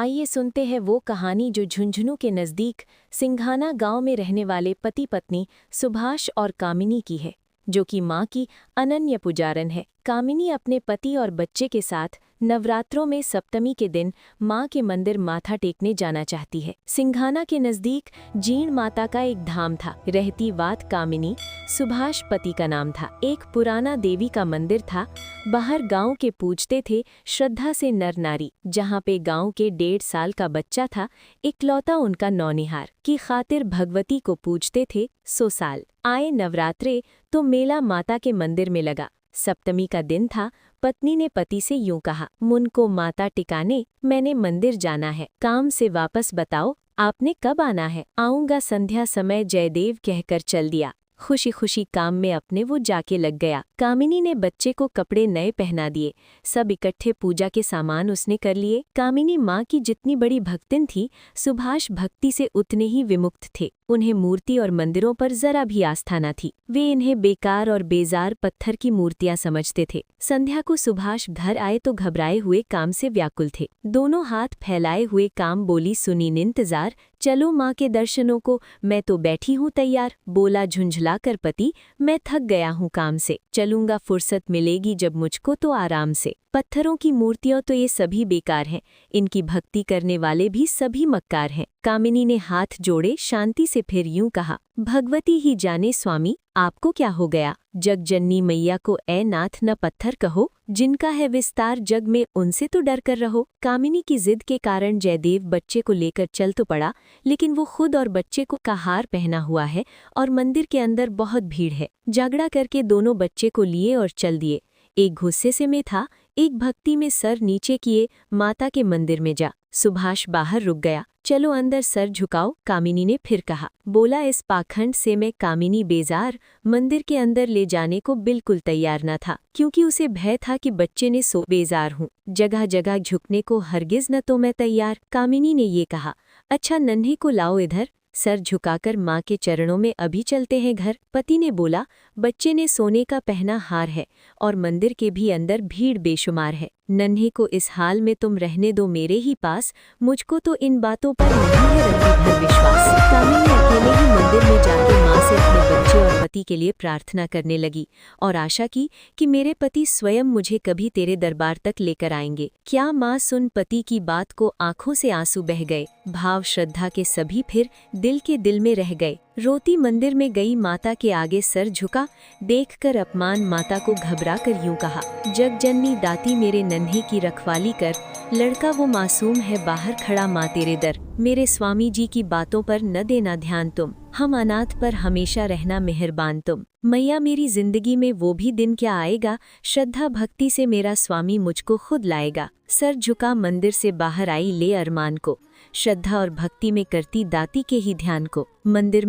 आइए सुनते हैं वो कहानी जो झुंझुनू के नज़दीक सिंघाना गांव में रहने वाले पति पत्नी सुभाष और कामिनी की है, जो कि माँ की अनन्य पुजारन है। कामिनी अपने पति और बच्चे के साथ नवरात्रों में सप्तमी के दिन माँ के मंदिर माथा टेकने जाना चाहती है। सिंघाना के नज़दीक जीण माता का एक धाम था। रहती बात कामिनी, सुभाष पति का नाम था। एक पुराना देवी का मंदिर था। बाहर गांव के पूजते थे श्रद्धा से नर नारी। जहाँ पे गांव के 1.5 साल का बच्चा था, इकलौता उनका नौनिहार की खातिर भगवती को पूजते थे 100 साल। आए नवरात्रे तो मेला माता के मंदिर में लगा। सप्तमी का दिन था। पत्नी ने पति से यूं कहा, मुन को माता टिकाने मैंने मंदिर जाना है, काम से वापस बताओ आपने कब आना है। आऊंगा संध्या समय जयदेव कहकर चल दिया। खुशी खुशी काम में अपने वो जाके लग गया। कामिनी ने बच्चे को कपड़े नए पहना दिए। सब इकट्ठे पूजा के सामान उसने कर लिए। कामिनी माँ की जितनी बड़ी भक्तिन थी, सुभाष भक्ति से उतने ही विमुक्त थे। उन्हें मूर्ति और मंदिरों पर जरा भी आस्था न थी। वे इन्हें बेकार और बेजार पत्थर की मूर्तियां समझते थे। संध्या को सुभाष घर आए तो घबराए हुए काम से व्याकुल थे। दोनों हाथ फैलाए हुए काम बोली, सुनी इंतजार, चलो माँ के दर्शनों को, मैं तो बैठी हूँ तैयार। बोला झुंझला कर पति, मैं थक गया हूँ काम से, चलूंगा फुर्सत मिलेगी जब मुझको तो आराम से। पत्थरों की मूर्तियां तो ये सभी बेकार हैं, इनकी भक्ति करने वाले भी सभी मक्कार हैं। कामिनी ने हाथ जोड़े शांति से फिर यूं कहा, भगवती ही जाने स्वामी, आपको क्या हो गया। जग जननी मैया को ए नाथ न पत्थर कहो, जिनका है विस्तार जग में उनसे तो डर कर रहो। कामिनी की जिद के कारण जयदेव बच्चे को लेकर चल तो पड़ा, लेकिन वो खुद और बच्चे को का हार पहना हुआ है और मंदिर के अंदर बहुत भीड़ है। झगड़ा करके दोनों बच्चे को लिए और चल दिए। एक गुस्से से में था, एक भक्ति में सर नीचे किए माता के मंदिर में जा। सुभाष बाहर रुक गया। चलो अंदर सर झुकाओ, कामिनी ने फिर कहा। बोला इस पाखंड से मैं कामिनी बेजार मंदिर के अंदर ले जाने को बिल्कुल तैयार न था, क्योंकि उसे भय था कि बच्चे ने सो बेजार हूँ, जगह जगह झुकने को हरगिज न तो मैं तैयार। कामिनी ने ये कहा, अच्छा नन्हे को लाओ इधर। सर झुकाकर माँ के चरणों में अभी चलते हैं घर। पति ने बोला, बच्चे ने सोने का पहना हार है और मंदिर के भी अंदर भीड़ बेशुमार है। नन्हे को इस हाल में तुम रहने दो मेरे ही पास, मुझको तो इन बातों पर नहीं है रंगी भर विश्वास। कामिनी अकेले ही मंदिर में जाके माँ से अपने बच्चे और पति के लिए प्रार्थना करने लगी और आशा की कि मेरे पति स्वयं मुझे कभी तेरे दरबार तक लेकर आएंगे। क्या माँ सुन पति की बात को आंखों से आंसू बह गए। भाव श्रद्धा के सभी फिर दिल के दिल में रह गए। रोती मंदिर में गई माता के आगे सर झुका। देखकर अपमान माता को घबरा कर यूं कहा, जग जननी दाती मेरे नन्हे की रखवाली कर, लड़का वो मासूम है बाहर खड़ा माँ तेरे दर। मेरे स्वामी जी की बातों पर न देना ध्यान तुम, हम अनाथ पर हमेशा रहना मेहरबान तुम। मैया मेरी जिंदगी में वो भी दिन क्या आएगा, श्रद्धा भक्ति से मेरा स्वामी मुझको खुद लाएगा। सर झुका मंदिर से बाहर आई ले अरमान को, श्रद्धा और भक्ति में करती दाती के ही ध्यान को। मंदिर